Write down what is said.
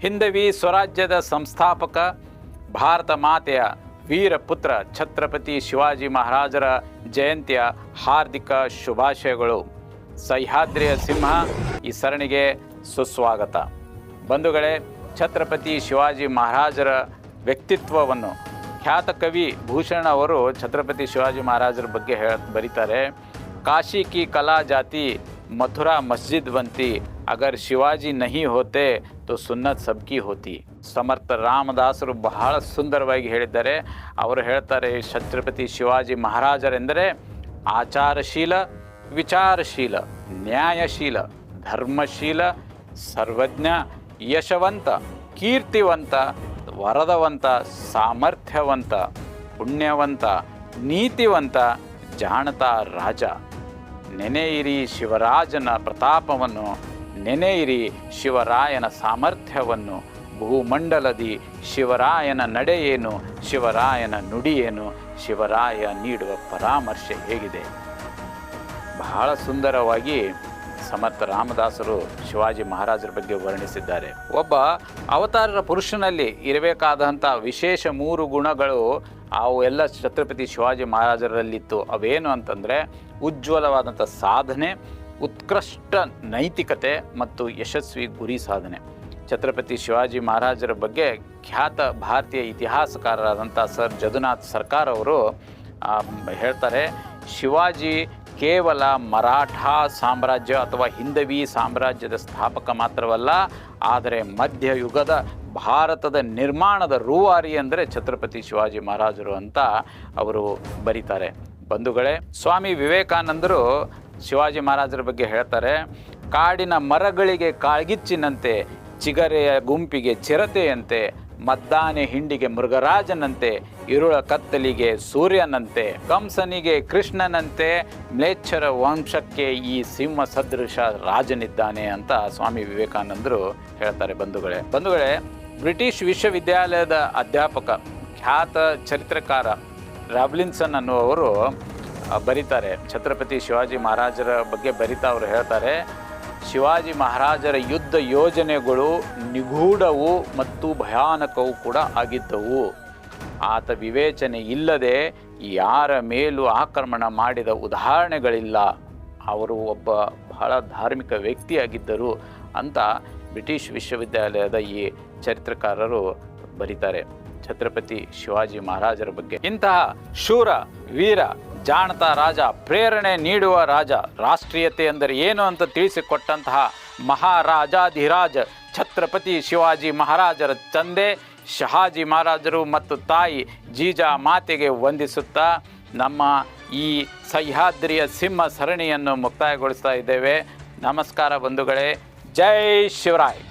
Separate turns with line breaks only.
ಹಿಂದವಿ ಸ್ವರಾಜ್ಯದ ಸಂಸ್ಥಾಪಕ ಭಾರತ ಮಾತೆಯ ವೀರಪುತ್ರ ಛತ್ರಪತಿ ಶಿವಾಜಿ ಮಹಾರಾಜರ ಜಯಂತಿಯ ಹಾರ್ದಿಕ ಶುಭಾಶಯಗಳು. ಸಹ್ಯಾದ್ರಿಯ ಸಿಂಹ ಈ ಸರಣಿಗೆ ಸುಸ್ವಾಗತ. ಬಂಧುಗಳೇ, ಛತ್ರಪತಿ ಶಿವಾಜಿ ಮಹಾರಾಜರ ವ್ಯಕ್ತಿತ್ವವನ್ನು ಖ್ಯಾತ ಕವಿ ಭೂಷಣ್ ಅವರು ಛತ್ರಪತಿ ಶಿವಾಜಿ ಮಹಾರಾಜರ ಬಗ್ಗೆ ಬರೀತಾರೆ. ಕಾಶಿ ಕಿ ಕಲಾ ಜಾತಿ ಮಥುರಾ ಮಸ್ಜಿದ್ ಬಂತಿ, ಅಗರ್ ಶಿವಾಜಿ ನಹಿ ಹೋತೆ ತೋ ಸುನ್ನತ್ ಸಬ್ಕಿ ಹೋತಿ. ಸಮರ್ಥ ರಾಮದಾಸರು ಬಹಳ ಸುಂದರವಾಗಿ ಹೇಳಿದ್ದಾರೆ. ಅವರು ಹೇಳ್ತಾರೆ, ಛತ್ರಪತಿ ಶಿವಾಜಿ ಮಹಾರಾಜರೆಂದರೆ ಆಚಾರಶೀಲ, ವಿಚಾರಶೀಲ, ನ್ಯಾಯಶೀಲ, ಧರ್ಮಶೀಲ, ಸರ್ವಜ್ಞ, ಯಶವಂತ, ಕೀರ್ತಿವಂತ, ವರದವಂತ, ಸಾಮರ್ಥ್ಯವಂತ, ಪುಣ್ಯವಂತ, ನೀತಿವಂತ, ಜಾಣತ ರಾಜ. ನೆನೆಯಿರಿ ಶಿವರಾಜನ ಪ್ರತಾಪವನ್ನು, ನೆನೆಯಿರಿ ಶಿವರಾಯನ ಸಾಮರ್ಥ್ಯವನ್ನು. ಭೂಮಂಡಲದಿ ಶಿವರಾಯನ ನಡೆಯೇನು, ಶಿವರಾಯನ ನುಡಿಯೇನು, ಶಿವರಾಯ ನೀಡುವ ಪರಾಮರ್ಶೆ ಹೇಗಿದೆ. ಬಹಳ ಸುಂದರವಾಗಿ ಸಮರ್ಥ ರಾಮದಾಸರು ಶಿವಾಜಿ ಮಹಾರಾಜರ ಬಗ್ಗೆ ವರ್ಣಿಸಿದ್ದಾರೆ. ಒಬ್ಬ ಅವತಾರ ಪುರುಷನಲ್ಲಿ ಇರಬೇಕಾದಂಥ ವಿಶೇಷ 3 ಗುಣಗಳು ಅವು ಎಲ್ಲ ಛತ್ರಪತಿ ಶಿವಾಜಿ ಮಹಾರಾಜರಲ್ಲಿತ್ತು. ಅವೇನು ಅಂತಂದರೆ ಉಜ್ವಲವಾದಂಥ ಸಾಧನೆ, ಉತ್ಕೃಷ್ಟ ನೈತಿಕತೆ ಮತ್ತು ಯಶಸ್ವಿ ಗುರಿ ಸಾಧನೆ. ಛತ್ರಪತಿ ಶಿವಾಜಿ ಮಹಾರಾಜರ ಬಗ್ಗೆ ಖ್ಯಾತ ಭಾರತೀಯ ಇತಿಹಾಸಕಾರರಾದಂಥ ಸರ್ ಜದುನಾಥ್ ಸರ್ಕಾರ್ ಅವರು ಹೇಳ್ತಾರೆ, ಶಿವಾಜಿ ಕೇವಲ ಮರಾಠಾ ಸಾಮ್ರಾಜ್ಯ ಅಥವಾ ಹಿಂದವಿ ಸಾಮ್ರಾಜ್ಯದ ಸ್ಥಾಪಕ ಮಾತ್ರವಲ್ಲ, ಆದರೆ ಮಧ್ಯಯುಗದ ಭಾರತದ ನಿರ್ಮಾಣದ ರೂವಾರಿ ಅಂದರೆ ಛತ್ರಪತಿ ಶಿವಾಜಿ ಮಹಾರಾಜರು ಅಂತ ಅವರು ಬರೀತಾರೆ. ಬಂಧುಗಳೇ, ಸ್ವಾಮಿ ವಿವೇಕಾನಂದರು ಶಿವಾಜಿ ಮಹಾರಾಜರ ಬಗ್ಗೆ ಹೇಳ್ತಾರೆ, ಕಾಡಿನ ಮರಗಳಿಗೆ ಕಾಳ್ಗಿಚ್ಚಿನಂತೆ, ಚಿಗರೆಯ ಗುಂಪಿಗೆ ಚಿರತೆಯಂತೆ, ಮದ್ದಾನೆ ಹಿಂಡಿಗೆ ಮೃಗರಾಜನಂತೆ, ಇರುಳ ಕತ್ತಲಿಗೆ ಸೂರ್ಯನಂತೆ, ಕಂಸನಿಗೆ ಕೃಷ್ಣನಂತೆ, ಮ್ಲೇಚ್ಛರ ವಂಶಕ್ಕೆ ಈ ಸಿಂಹ ಸದೃಶ ರಾಜನಿದ್ದಾನೆ ಅಂತ ಸ್ವಾಮಿ ವಿವೇಕಾನಂದರು ಹೇಳ್ತಾರೆ. ಬಂಧುಗಳೇ, ಬ್ರಿಟಿಷ್ ವಿಶ್ವವಿದ್ಯಾಲಯದ ಅಧ್ಯಾಪಕ ಖ್ಯಾತ ಚರಿತ್ರಕಾರ ರಾಬ್ಲಿನ್ಸನ್ ಅನ್ನುವರು ಬರೀತಾರೆ, ಛತ್ರಪತಿ ಶಿವಾಜಿ ಮಹಾರಾಜರ ಬಗ್ಗೆ ಬರಿತಾ ಅವರು ಹೇಳ್ತಾರೆ, ಶಿವಾಜಿ ಮಹಾರಾಜರ ಯುದ್ಧ ಯೋಜನೆಗಳು ನಿಗೂಢವೂ ಮತ್ತು ಭಯಾನಕವೂ ಕೂಡ ಆಗಿದ್ದವು. ಆತ ವಿವೇಚನೆ ಇಲ್ಲದೆ ಯಾರ ಮೇಲೂ ಆಕ್ರಮಣ ಮಾಡಿದ ಉದಾಹರಣೆಗಳಿಲ್ಲ. ಅವರು ಒಬ್ಬ ಬಹಳ ಧಾರ್ಮಿಕ ವ್ಯಕ್ತಿಯಾಗಿದ್ದರು ಅಂತ ಬ್ರಿಟಿಷ್ ವಿಶ್ವವಿದ್ಯಾಲಯದ ಈ ಚರಿತ್ರಕಾರರು ಬರೀತಾರೆ ಛತ್ರಪತಿ ಶಿವಾಜಿ ಮಹಾರಾಜರ ಬಗ್ಗೆ. ಇಂತಹ ಶೂರ, ವೀರ, ಜಾಣತ ರಾಜ, ಪ್ರೇರಣೆ ನೀಡುವ ರಾಜ, ರಾಷ್ಟ್ರೀಯತೆ ಎಂದರೆ ಏನು ಅಂತ ತಿಳಿಸಿಕೊಟ್ಟಂತಹ ಮಹಾರಾಜಾಧಿರಾಜ ಛತ್ರಪತಿ ಶಿವಾಜಿ ಮಹಾರಾಜರ ತಂದೆ ಶಹಾಜಿ ಮಹಾರಾಜರು ಮತ್ತು ತಾಯಿ ಜೀಜಾ ಮಾತೆಗೆ ವಂದಿಸುತ್ತಾ ನಮ್ಮ ಈ ಸಹ್ಯಾದ್ರಿಯ ಸಿಂಹ ಸರಣಿಯನ್ನು ಮುಕ್ತಾಯಗೊಳಿಸ್ತಾ ಇದ್ದೇವೆ. ನಮಸ್ಕಾರ ಬಂಧುಗಳೇ, ಜೈ ಶಿವರಾಯ್.